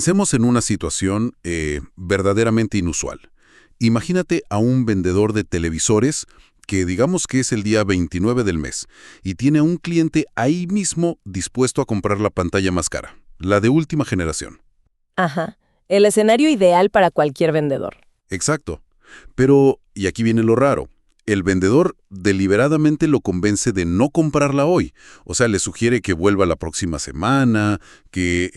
Pensemos en una situación verdaderamente inusual. Imagínate a un vendedor de televisores que digamos que es el día 29 del mes y tiene a un cliente ahí mismo dispuesto a comprar la pantalla más cara, la de última generación. Ajá, el escenario ideal para cualquier vendedor. Exacto. Pero, y aquí viene lo raro, el vendedor deliberadamente lo convence de no comprarla hoy. O sea, le sugiere que vuelva la próxima semana, que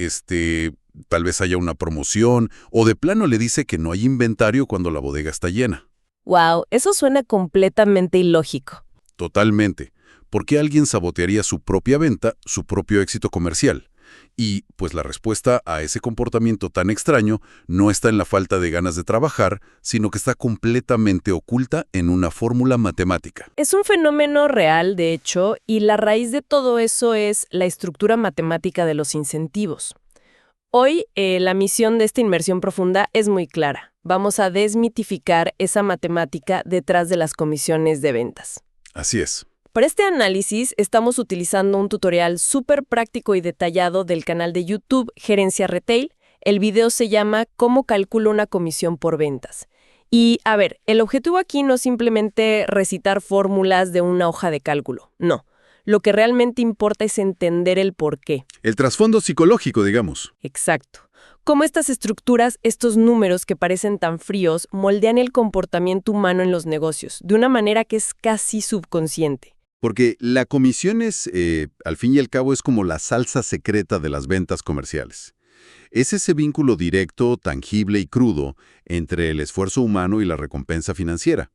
tal vez haya una promoción, o de plano le dice que no hay inventario cuando la bodega está llena. Wow, eso suena completamente ilógico. Totalmente. ¿Por qué alguien sabotearía su propia venta, su propio éxito comercial? Y, pues la respuesta a ese comportamiento tan extraño no está en la falta de ganas de trabajar, sino que está completamente oculta en una fórmula matemática. Es un fenómeno real, de hecho, y la raíz de todo eso es la estructura matemática de los incentivos. Hoy, la misión de esta inmersión profunda es muy clara. Vamos a desmitificar esa matemática detrás de las comisiones de ventas. Así es. Para este análisis, estamos utilizando un tutorial súper práctico y detallado del canal de YouTube Gerencia Retail. El video se llama ¿Cómo calculo una comisión por ventas? Y, a ver, el objetivo aquí no es simplemente recitar fórmulas de una hoja de cálculo, no. Lo que realmente importa es entender el porqué. El trasfondo psicológico, digamos. Exacto. Cómo estas estructuras, estos números que parecen tan fríos, moldean el comportamiento humano en los negocios, de una manera que es casi subconsciente. Porque la comisión es, al fin y al cabo, es como la salsa secreta de las ventas comerciales. Es ese vínculo directo, tangible y crudo entre el esfuerzo humano y la recompensa financiera.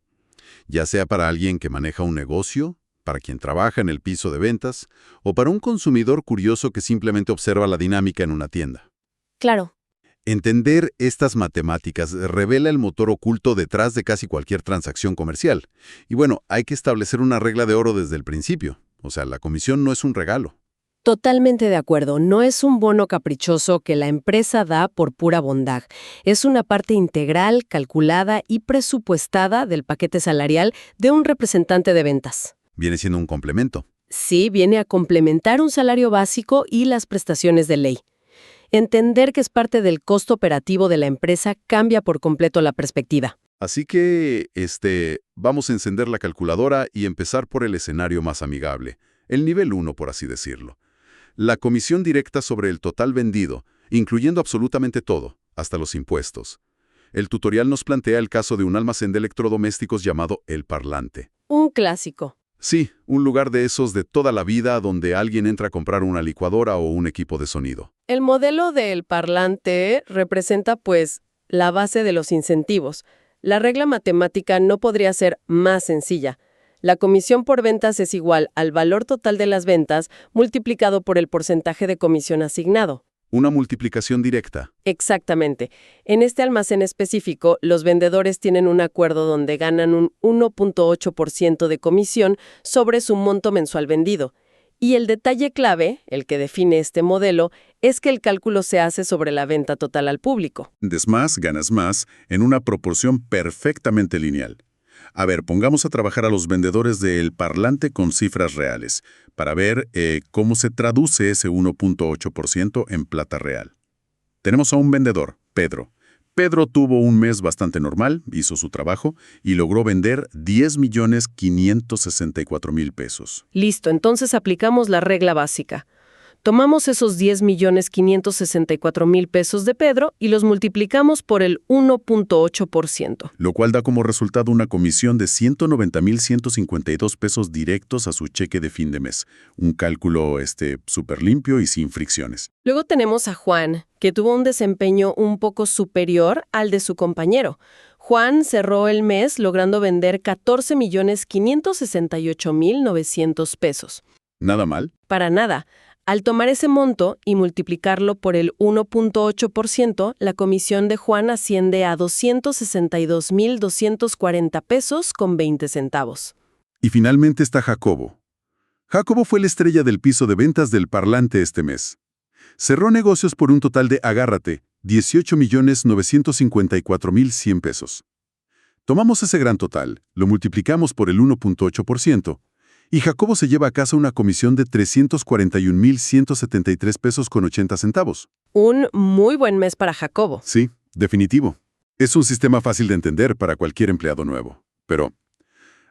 Ya sea para alguien que maneja un negocio, para quien trabaja en el piso de ventas, o para un consumidor curioso que simplemente observa la dinámica en una tienda. Claro. Entender estas matemáticas revela el motor oculto detrás de casi cualquier transacción comercial. Y bueno, hay que establecer una regla de oro desde el principio. O sea, la comisión no es un regalo. Totalmente de acuerdo. No es un bono caprichoso que la empresa da por pura bondad. Es una parte integral, calculada y presupuestada del paquete salarial de un representante de ventas. Viene siendo un complemento. Sí, viene a complementar un salario básico y las prestaciones de ley. Entender que es parte del costo operativo de la empresa cambia por completo la perspectiva. Así que, vamos a encender la calculadora y empezar por el escenario más amigable, el nivel 1, por así decirlo. La comisión directa sobre el total vendido, incluyendo absolutamente todo, hasta los impuestos. El tutorial nos plantea el caso de un almacén de electrodomésticos llamado El Parlante. Un clásico. Sí, un lugar de esos de toda la vida donde alguien entra a comprar una licuadora o un equipo de sonido. El modelo del parlante representa, pues, la base de los incentivos. La regla matemática no podría ser más sencilla. La comisión por ventas es igual al valor total de las ventas multiplicado por el porcentaje de comisión asignado. Una multiplicación directa. Exactamente. En este almacén específico, los vendedores tienen un acuerdo donde ganan un 1.8% de comisión sobre su monto mensual vendido. Y el detalle clave, el que define este modelo, es que el cálculo se hace sobre la venta total al público. Des más, ganas más, en una proporción perfectamente lineal. A ver, pongamos a trabajar a los vendedores del Parlante con cifras reales, para ver cómo se traduce ese 1.8% en plata real. Tenemos a un vendedor, Pedro. Pedro tuvo un mes bastante normal, hizo su trabajo y logró vender 10.564.000 pesos. Listo, entonces aplicamos la regla básica. Tomamos esos 10.564.000 pesos de Pedro y los multiplicamos por el 1.8%. Lo cual da como resultado una comisión de 190.152 pesos directos a su cheque de fin de mes. Un cálculo súper limpio y sin fricciones. Luego tenemos a Juan, que tuvo un desempeño un poco superior al de su compañero. Juan cerró el mes logrando vender 14.568.900 pesos. ¿Nada mal? Para nada. Al tomar ese monto y multiplicarlo por el 1.8%, la comisión de Juan asciende a 262.240 pesos con 20 centavos. Y finalmente está Jacobo. Jacobo fue la estrella del piso de ventas del Parlante este mes. Cerró negocios por un total de, agárrate, 18.954.100 pesos. Tomamos ese gran total, lo multiplicamos por el 1.8%, y Jacobo se lleva a casa una comisión de 341.173 pesos con 80 centavos. Un muy buen mes para Jacobo. Sí, definitivo. Es un sistema fácil de entender para cualquier empleado nuevo. Pero,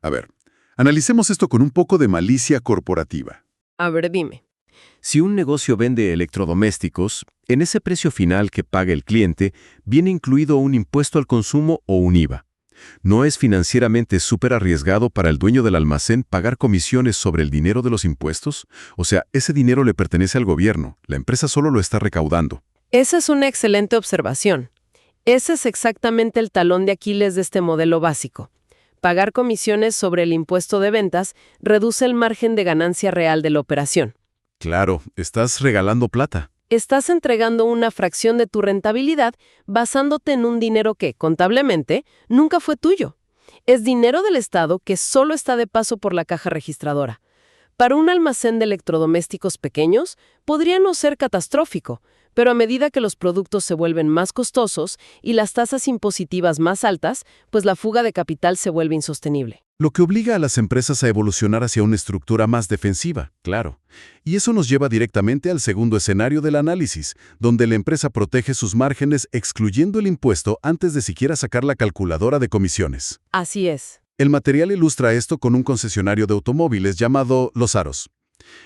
a ver, analicemos esto con un poco de malicia corporativa. A ver, dime. Si un negocio vende electrodomésticos, en ese precio final que paga el cliente viene incluido un impuesto al consumo o un IVA. ¿No es financieramente súper arriesgado para el dueño del almacén pagar comisiones sobre el dinero de los impuestos? O sea, ese dinero le pertenece al gobierno, la empresa solo lo está recaudando. Esa es una excelente observación. Ese es exactamente el talón de Aquiles de este modelo básico. Pagar comisiones sobre el impuesto de ventas reduce el margen de ganancia real de la operación. Claro, estás regalando plata. Estás entregando una fracción de tu rentabilidad basándote en un dinero que, contablemente, nunca fue tuyo. Es dinero del Estado que solo está de paso por la caja registradora. Para un almacén de electrodomésticos pequeños, podría no ser catastrófico, pero a medida que los productos se vuelven más costosos y las tasas impositivas más altas, pues la fuga de capital se vuelve insostenible. Lo que obliga a las empresas a evolucionar hacia una estructura más defensiva, claro. Y eso nos lleva directamente al segundo escenario del análisis, donde la empresa protege sus márgenes excluyendo el impuesto antes de siquiera sacar la calculadora de comisiones. Así es. El material ilustra esto con un concesionario de automóviles llamado Los Aros.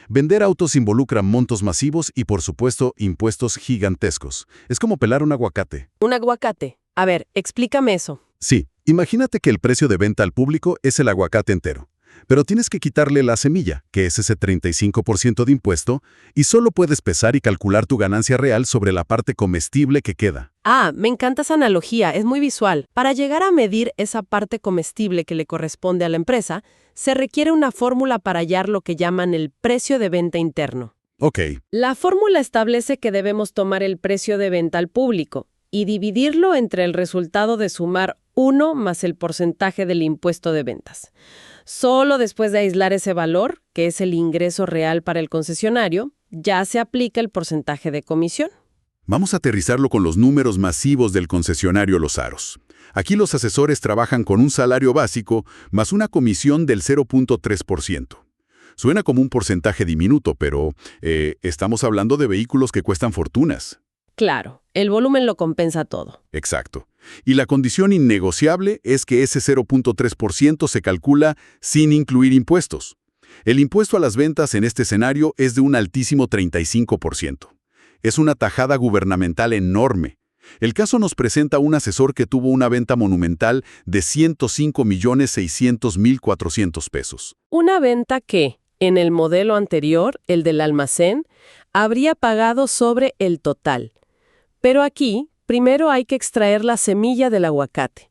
Vender autos involucra montos masivos y, por supuesto, impuestos gigantescos. Es como pelar un aguacate. Un aguacate. A ver, explícame eso. Sí, imagínate que el precio de venta al público es el aguacate entero, pero tienes que quitarle la semilla, que es ese 35% de impuesto, y solo puedes pesar y calcular tu ganancia real sobre la parte comestible que queda. Ah, me encanta esa analogía, es muy visual. Para llegar a medir esa parte comestible que le corresponde a la empresa, se requiere una fórmula para hallar lo que llaman el precio de venta interno. Ok, La fórmula establece que debemos tomar el precio de venta al público y dividirlo entre el resultado de sumar 1 más el porcentaje del impuesto de ventas. Solo después de aislar ese valor, que es el ingreso real para el concesionario, ya se aplica el porcentaje de comisión. vamos a aterrizarlo con los números masivos del concesionario Los Aros. Aquí los asesores trabajan con un salario básico más una comisión del 0.3%. Suena como un porcentaje diminuto, pero estamos hablando de vehículos que cuestan fortunas. Claro, el volumen lo compensa todo. Exacto. Y la condición innegociable es que ese 0.3% se calcula sin incluir impuestos. El impuesto a las ventas en este escenario es de un altísimo 35%. Es una tajada gubernamental enorme. El caso nos presenta a un asesor que tuvo una venta monumental de 105.600.400 pesos. Una venta que, en el modelo anterior, el del almacén, habría pagado sobre el total. Pero aquí, primero hay que extraer la semilla del aguacate,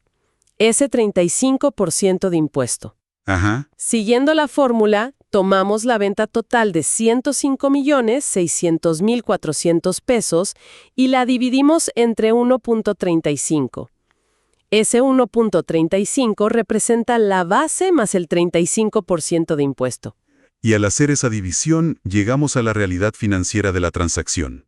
ese 35% de impuesto. Ajá. Siguiendo la fórmula, tomamos la venta total de 105.600.400 pesos y la dividimos entre 1.35. Ese 1.35 representa la base más el 35% de impuesto. Y al hacer esa división, llegamos a la realidad financiera de la transacción.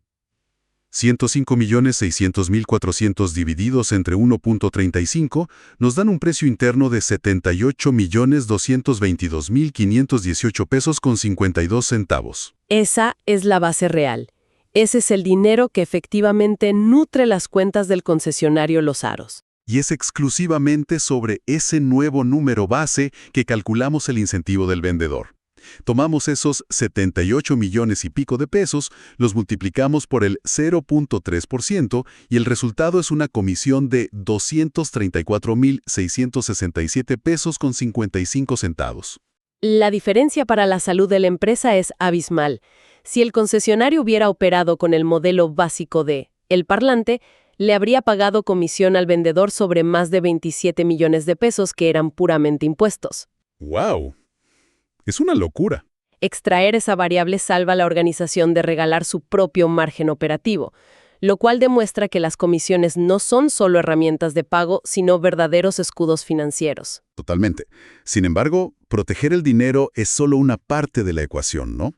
105.600.400 divididos entre 1.35 nos dan un precio interno de 78.222.518 pesos con 52 centavos. Esa es la base real. Ese es el dinero que efectivamente nutre las cuentas del concesionario Los Aros. Y es exclusivamente sobre ese nuevo número base que calculamos el incentivo del vendedor. Tomamos esos 78 millones y pico de pesos, los multiplicamos por el 0.3% y el resultado es una comisión de 234.667 pesos con 55 centavos. La diferencia para la salud de la empresa es abismal. Si el concesionario hubiera operado con el modelo básico de El Parlante, le habría pagado comisión al vendedor sobre más de 27 millones de pesos que eran puramente impuestos. ¡Wow! Es una locura. Extraer esa variable salva a la organización de regalar su propio margen operativo, lo cual demuestra que las comisiones no son solo herramientas de pago, sino verdaderos escudos financieros. Totalmente. Sin embargo, proteger el dinero es solo una parte de la ecuación, ¿no?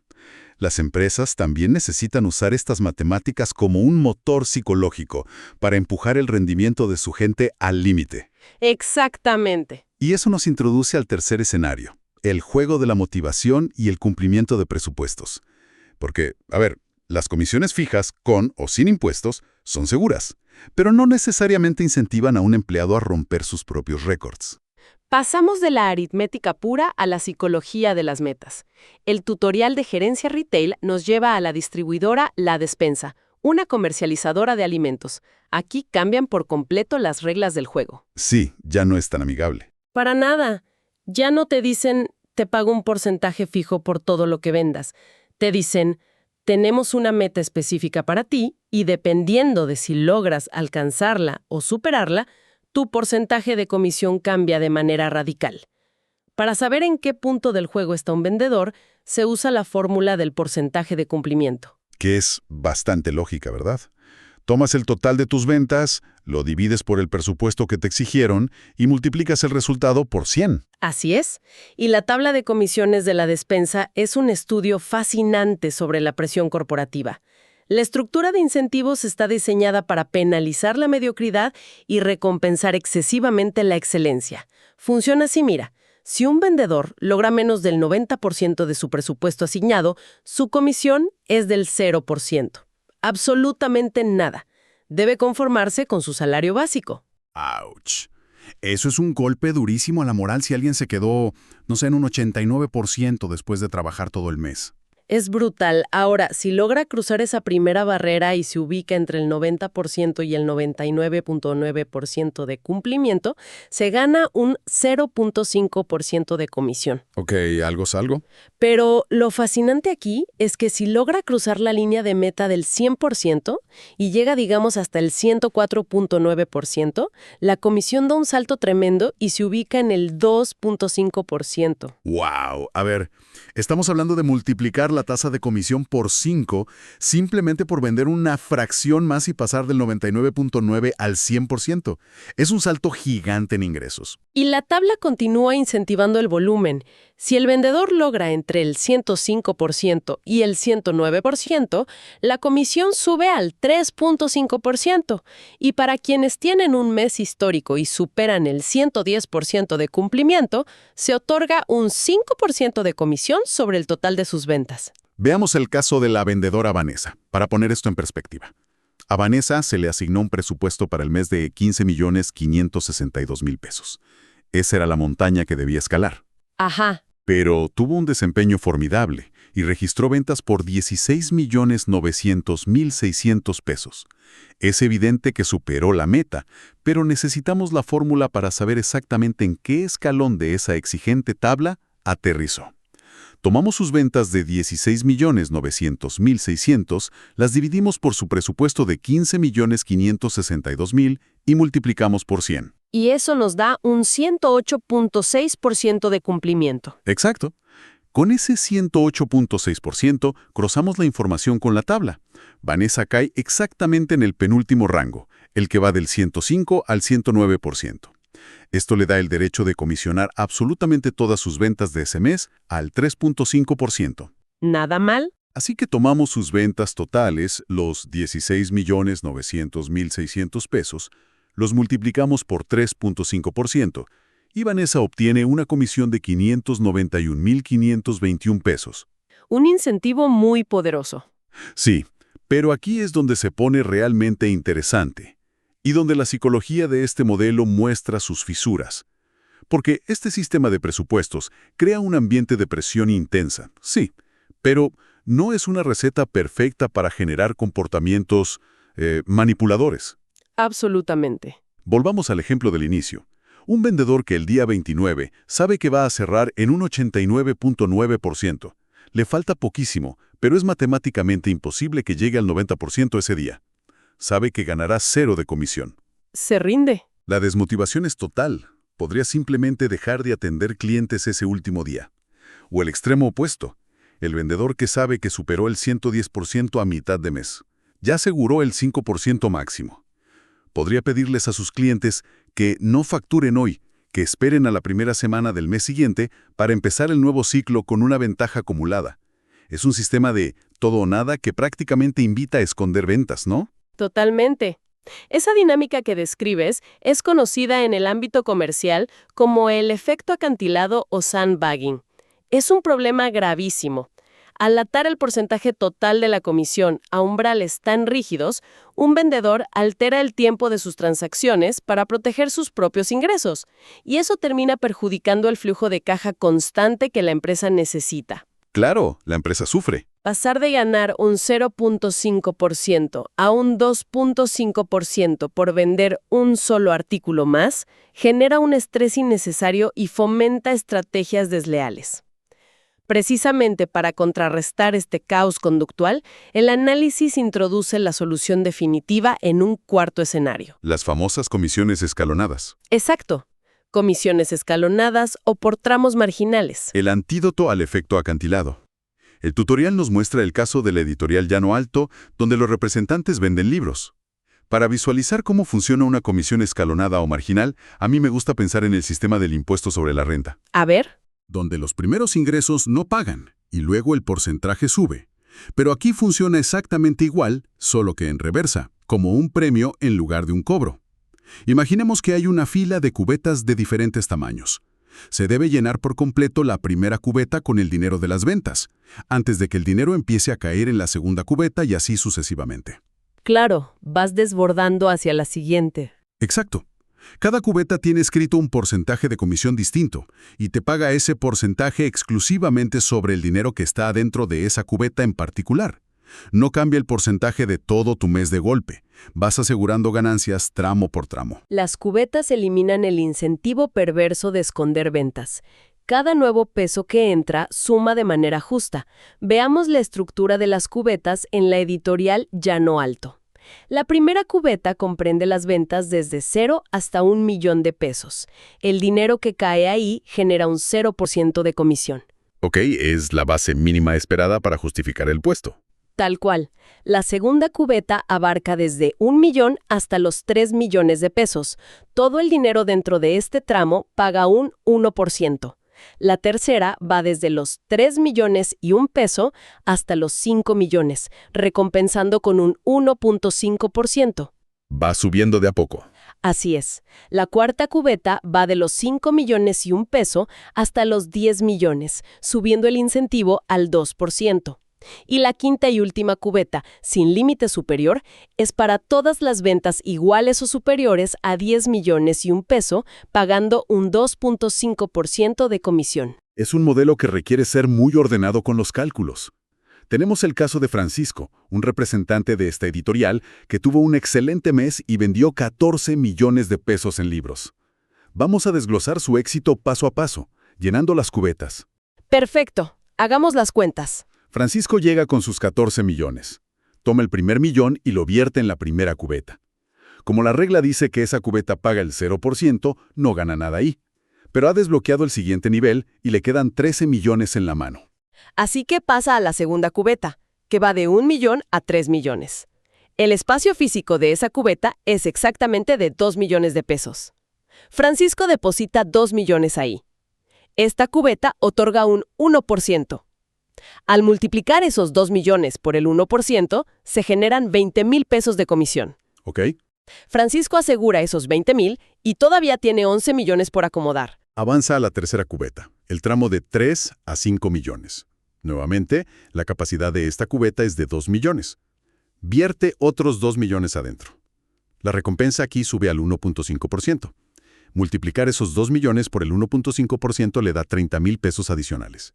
Las empresas también necesitan usar estas matemáticas como un motor psicológico para empujar el rendimiento de su gente al límite. Exactamente. Y eso nos introduce al tercer escenario, el juego de la motivación y el cumplimiento de presupuestos. Porque, a ver, Las comisiones fijas, con o sin impuestos, son seguras, pero no necesariamente incentivan a un empleado a romper sus propios récords. Pasamos de la aritmética pura a la psicología de las metas. El tutorial de gerencia retail nos lleva a la distribuidora La Despensa, una comercializadora de alimentos. Aquí cambian por completo las reglas del juego. Sí, ya no es tan amigable. Para nada. Ya no te dicen, te pago un porcentaje fijo por todo lo que vendas. Te dicen, tenemos una meta específica para ti y dependiendo de si logras alcanzarla o superarla, tu porcentaje de comisión cambia de manera radical. Para saber en qué punto del juego está un vendedor, se usa la fórmula del porcentaje de cumplimiento. Que es bastante lógica, ¿verdad? Tomas el total de tus ventas, lo divides por el presupuesto que te exigieron y multiplicas el resultado por 100. Así es. Y la tabla de comisiones de La Despensa es un estudio fascinante sobre la presión corporativa. La estructura de incentivos está diseñada para penalizar la mediocridad y recompensar excesivamente la excelencia. Funciona así, mira. Si un vendedor logra menos del 90% de su presupuesto asignado, su comisión es del 0%. Absolutamente nada. Debe conformarse con su salario básico. ¡Auch! Eso es un golpe durísimo a la moral si alguien se quedó, no sé, en un 89% después de trabajar todo el mes. Es brutal. Ahora, si logra cruzar esa primera barrera y se ubica entre el 90% y el 99.9% de cumplimiento, se gana un 0.5% de comisión. Ok, ¿algo es algo? Pero lo fascinante aquí es que si logra cruzar la línea de meta del 100% y llega, digamos, hasta el 104.9%, la comisión da un salto tremendo y se ubica en el 2.5%. ¡Wow! A ver, estamos hablando de multiplicar la tasa de comisión por 5 simplemente por vender una fracción más y pasar del 99.9 al 100%. Es un salto gigante en ingresos. Y la tabla continúa incentivando el volumen. Si el vendedor logra entre el 105% y el 109%, la comisión sube al 3.5%. Y para quienes tienen un mes histórico y superan el 110% de cumplimiento, se otorga un 5% de comisión sobre el total de sus ventas. Veamos el caso de la vendedora Vanessa, para poner esto en perspectiva. A Vanessa se le asignó un presupuesto para el mes de 15.562.000 pesos. Esa era la montaña que debía escalar. Ajá. Pero tuvo un desempeño formidable y registró ventas por 16.900.600 pesos. Es evidente que superó la meta, pero necesitamos la fórmula para saber exactamente en qué escalón de esa exigente tabla aterrizó. Tomamos sus ventas de 16.900.600, las dividimos por su presupuesto de 15.562.000 y multiplicamos por 100. Y eso nos da un 108.6% de cumplimiento. Exacto. Con ese 108.6%, cruzamos la información con la tabla. Vanessa cae exactamente en el penúltimo rango, el que va del 105 al 109%. Esto le da el derecho de comisionar absolutamente todas sus ventas de ese mes al 3.5%. ¿Nada mal? Así que tomamos sus ventas totales, los 16.900.600 pesos, los multiplicamos por 3.5% y Vanessa obtiene una comisión de 591.521 pesos. Un incentivo muy poderoso. Sí, pero aquí es donde se pone realmente interesante y donde la psicología de este modelo muestra sus fisuras. Porque este sistema de presupuestos crea un ambiente de presión intensa, sí, pero no es una receta perfecta para generar comportamientos manipuladores. Absolutamente. Volvamos al ejemplo del inicio. Un vendedor que el día 29 sabe que va a cerrar en un 89.9%. Le falta poquísimo, pero es matemáticamente imposible que llegue al 90% ese día. Sabe que ganará 0 de comisión. Se rinde. La desmotivación es total. Podría simplemente dejar de atender clientes ese último día. O el extremo opuesto. El vendedor que sabe que superó el 110% a mitad de mes. Ya aseguró el 5% máximo. Podría pedirles a sus clientes que no facturen hoy, que esperen a la primera semana del mes siguiente para empezar el nuevo ciclo con una ventaja acumulada. Es un sistema de todo o nada que prácticamente invita a esconder ventas, ¿no? Totalmente. Esa dinámica que describes es conocida en el ámbito comercial como el efecto acantilado o sandbagging. Es un problema gravísimo. Al atar el porcentaje total de la comisión a umbrales tan rígidos, un vendedor altera el tiempo de sus transacciones para proteger sus propios ingresos, y eso termina perjudicando el flujo de caja constante que la empresa necesita. Claro, la empresa sufre. Pasar de ganar un 0.5% a un 2.5% por vender un solo artículo más genera un estrés innecesario y fomenta estrategias desleales. Precisamente para contrarrestar este caos conductual, el análisis introduce la solución definitiva en un cuarto escenario. Las famosas comisiones escalonadas. Exacto. Comisiones escalonadas o por tramos marginales. El antídoto al efecto acantilado. El tutorial nos muestra el caso de la editorial Llano Alto, donde los representantes venden libros. Para visualizar cómo funciona una comisión escalonada o marginal, a mí me gusta pensar en el sistema del impuesto sobre la renta. A ver. Donde los primeros ingresos no pagan y luego el porcentaje sube. Pero aquí funciona exactamente igual, solo que en reversa, como un premio en lugar de un cobro. Imaginemos que hay una fila de cubetas de diferentes tamaños. Se debe llenar por completo la primera cubeta con el dinero de las ventas, antes de que el dinero empiece a caer en la segunda cubeta y así sucesivamente. Claro, vas desbordando hacia la siguiente. Exacto. Cada cubeta tiene escrito un porcentaje de comisión distinto y te paga ese porcentaje exclusivamente sobre el dinero que está adentro de esa cubeta en particular. No cambia el porcentaje de todo tu mes de golpe. Vas asegurando ganancias tramo por tramo. Las cubetas eliminan el incentivo perverso de esconder ventas. Cada nuevo peso que entra suma de manera justa. Veamos la estructura de las cubetas en la editorial Llano Alto. La primera cubeta comprende las ventas desde 0 hasta 1 millón de pesos. El dinero que cae ahí genera un 0% de comisión. Ok, es la base mínima esperada para justificar el puesto. Tal cual. La segunda cubeta abarca desde 1 millón hasta los 3 millones de pesos. Todo el dinero dentro de este tramo paga un 1%. La tercera va desde los 3 millones y un peso hasta los 5 millones, recompensando con un 1.5%. Va subiendo de a poco. Así es. La cuarta cubeta va de los 5 millones y un peso hasta los 10 millones, subiendo el incentivo al 2%. Y la quinta y última cubeta, sin límite superior, es para todas las ventas iguales o superiores a 10 millones y un peso, pagando un 2.5% de comisión. Es un modelo que requiere ser muy ordenado con los cálculos. Tenemos el caso de Francisco, un representante de esta editorial que tuvo un excelente mes y vendió 14 millones de pesos en libros. Vamos a desglosar su éxito paso a paso, llenando las cubetas. Perfecto. Hagamos las cuentas. Francisco llega con sus 14 millones. Toma el primer millón y lo vierte en la primera cubeta. Como la regla dice que esa cubeta paga el 0%, no gana nada ahí. Pero ha desbloqueado el siguiente nivel y le quedan 13 millones en la mano. Así que pasa a la segunda cubeta, que va de 1 millón a 3 millones. El espacio físico de esa cubeta es exactamente de 2 millones de pesos. Francisco deposita 2 millones ahí. Esta cubeta otorga un 1%. Al multiplicar esos 2 millones por el 1%, se generan 20,000 pesos de comisión. ¿Ok? Francisco asegura esos 20,000 y todavía tiene 11 millones por acomodar. Avanza a la tercera cubeta, el tramo de 3 a 5 millones. Nuevamente, la capacidad de esta cubeta es de 2 millones. Vierte otros 2 millones adentro. La recompensa aquí sube al 1.5%. Multiplicar esos 2 millones por el 1.5% le da 30,000 pesos adicionales.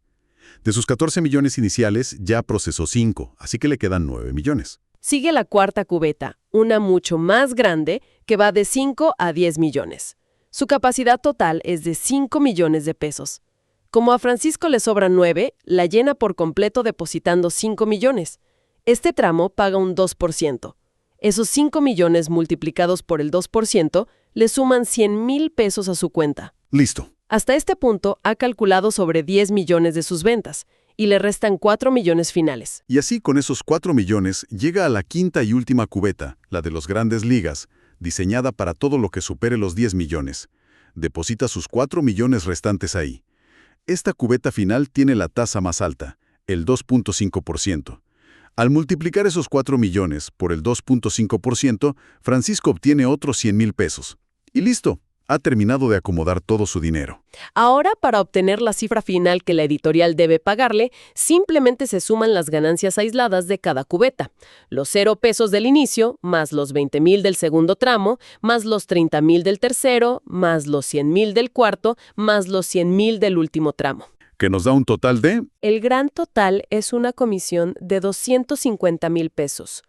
De sus 14 millones iniciales, ya procesó 5, así que le quedan 9 millones. Sigue la cuarta cubeta, una mucho más grande, que va de 5 a 10 millones. Su capacidad total es de 5 millones de pesos. Como a Francisco le sobran 9, la llena por completo depositando 5 millones. Este tramo paga un 2%. Esos 5 millones multiplicados por el 2% le suman 100,000 pesos a su cuenta. Listo. Hasta este punto ha calculado sobre 10 millones de sus ventas y le restan 4 millones finales. Y así, con esos 4 millones, llega a la quinta y última cubeta, la de los grandes ligas, diseñada para todo lo que supere los 10 millones. Deposita sus 4 millones restantes ahí. Esta cubeta final tiene la tasa más alta, el 2.5%. Al multiplicar esos 4 millones por el 2.5%, Francisco obtiene otros 100,000 pesos. Y listo, ha terminado de acomodar todo su dinero. Ahora, para obtener la cifra final que la editorial debe pagarle, simplemente se suman las ganancias aisladas de cada cubeta. Los 0 pesos del inicio, más los 20,000 del segundo tramo, más los 30,000 del tercero, más los 100,000 del cuarto, más los 100,000 del último tramo. Que nos da un total de... El gran total es una comisión de 250,000 pesos.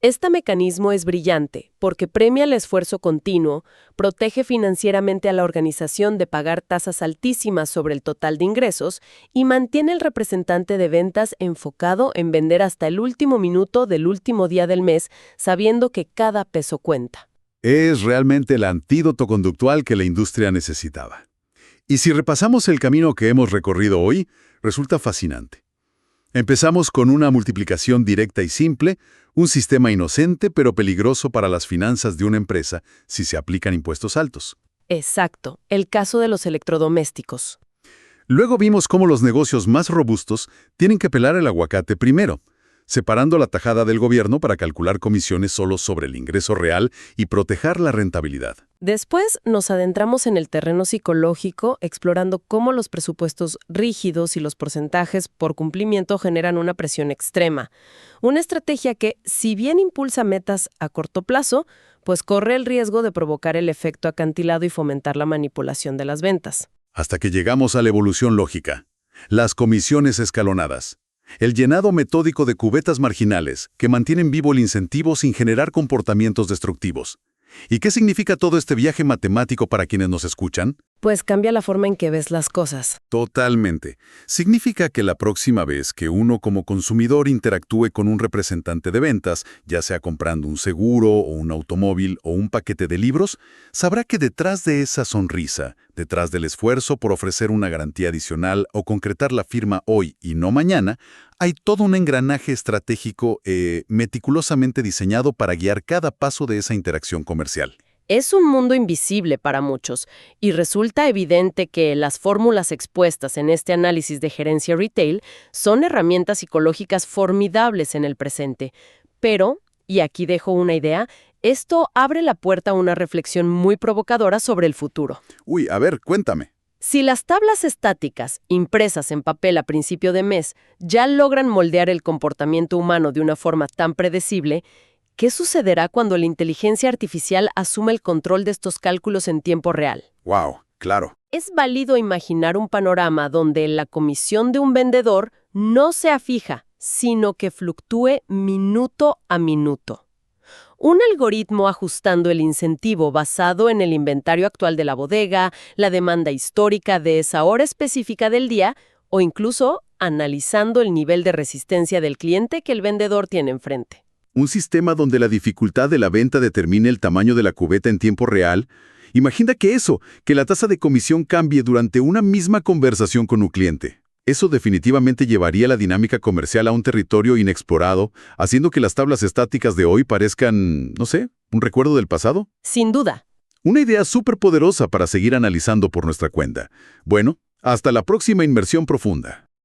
Este mecanismo es brillante porque premia el esfuerzo continuo, protege financieramente a la organización de pagar tasas altísimas sobre el total de ingresos y mantiene al representante de ventas enfocado en vender hasta el último minuto del último día del mes, sabiendo que cada peso cuenta. Es realmente el antídoto conductual que la industria necesitaba. Y si repasamos el camino que hemos recorrido hoy, resulta fascinante. Empezamos con una multiplicación directa y simple, un sistema inocente pero peligroso para las finanzas de una empresa si se aplican impuestos altos. Exacto, el caso de los electrodomésticos. Luego vimos cómo los negocios más robustos tienen que pelar el aguacate primero, separando la tajada del gobierno para calcular comisiones solo sobre el ingreso real y proteger la rentabilidad. Después nos adentramos en el terreno psicológico, explorando cómo los presupuestos rígidos y los porcentajes por cumplimiento generan una presión extrema. Una estrategia que, si bien impulsa metas a corto plazo, pues corre el riesgo de provocar el efecto acantilado y fomentar la manipulación de las ventas. Hasta que llegamos a la evolución lógica, las comisiones escalonadas. El llenado metódico de cubetas marginales que mantienen vivo el incentivo sin generar comportamientos destructivos. ¿Y qué significa todo este viaje matemático para quienes nos escuchan? Pues cambia la forma en que ves las cosas. Totalmente. Significa que la próxima vez que uno como consumidor interactúe con un representante de ventas, ya sea comprando un seguro o un automóvil o un paquete de libros, sabrá que detrás de esa sonrisa, detrás del esfuerzo por ofrecer una garantía adicional o concretar la firma hoy y no mañana, hay todo un engranaje estratégico meticulosamente diseñado para guiar cada paso de esa interacción comercial. Es un mundo invisible para muchos, y resulta evidente que las fórmulas expuestas en este análisis de gerencia retail son herramientas psicológicas formidables en el presente. Pero, y aquí dejo una idea, esto abre la puerta a una reflexión muy provocadora sobre el futuro. Uy, a ver, cuéntame. Si las tablas estáticas, impresas en papel a principio de mes, ya logran moldear el comportamiento humano de una forma tan predecible, ¿qué sucederá cuando la inteligencia artificial asuma el control de estos cálculos en tiempo real? Wow, claro. Es válido imaginar un panorama donde la comisión de un vendedor no sea fija, sino que fluctúe minuto a minuto. Un algoritmo ajustando el incentivo basado en el inventario actual de la bodega, la demanda histórica de esa hora específica del día, o incluso analizando el nivel de resistencia del cliente que el vendedor tiene enfrente. Un sistema donde la dificultad de la venta determine el tamaño de la cubeta en tiempo real. Imagina que la tasa de comisión cambie durante una misma conversación con un cliente. Eso definitivamente llevaría la dinámica comercial a un territorio inexplorado, haciendo que las tablas estáticas de hoy parezcan, no sé, un recuerdo del pasado. Sin duda. Una idea súper poderosa para seguir analizando por nuestra cuenta. Bueno, hasta la próxima inmersión profunda.